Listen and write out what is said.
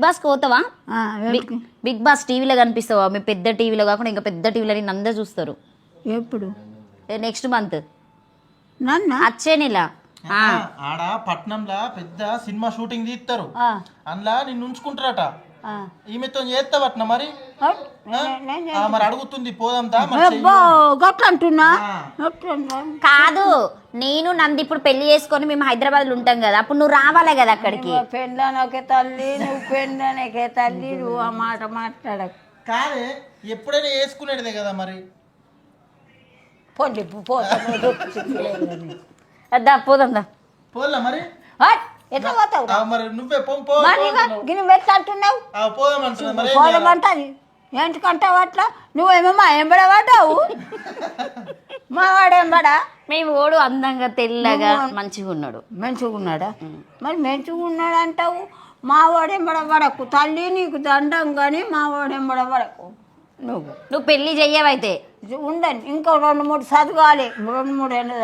Boss పోతావా? ఎవరికి? Big boss టీవీలో కనిపిస్తావా? మీ పెద్ద టీవీలో కాకుండా ఇంకా పెద్ద టీవీలో నిన్ను అందరూ చూస్తారు. ఎప్పుడు? నెక్స్ట్ మంత్ నన్ను వచ్చే నెల. ఆడ పట్నంలో పెద్ద సినిమా షూటింగ్ తీస్తారు, అందులో నిన్ను ఉంచుకుంటారట. ఈమెతో చేస్తావట్న మరి? మరి అడుగుతుంది పోదాంతా గట్లంటున్నా కాదు, నేను నంది ఇప్పుడు పెళ్లి చేసుకొని మేము హైదరాబాద్ లో ఉంటాం కదా, అప్పుడు నువ్వు రావాలే కదా అక్కడికి. పెళ్ళనొకే తల్లి, నువ్వు పెళ్ళనకే తల్లి, నువ్వు ఆ మాట మాట్లాడకు. కాదే, ఎప్పుడైనా వేసుకునేదే కదా మరి. పోండి అద్దా పోదా పోలా మరి. ఎట్లా పోతావు? మరి నువ్వే గిన్నె పెట్టి అంటున్నావు పోదామంటున్నా మరి. పోదమంటది ఏంటికంటావు అట్లా? నువ్వేమో మా ఎంబడబడ్డావు. మా వాడేంబడా? మేము ఓడు అందంగా తెల్లగా మంచిగా ఉన్నాడు. మంచిగా ఉన్నాడా? మరి మంచిగా ఉన్నాడు అంటావు. మా వాడెంబడబడకు తల్లి, నీకు దండం కానీ మా వాడెంబడబడకు. నువ్వు పెళ్లి చెయ్యవైతే ఉండండి, ఇంకో 2-3 చదవాలి, 2-3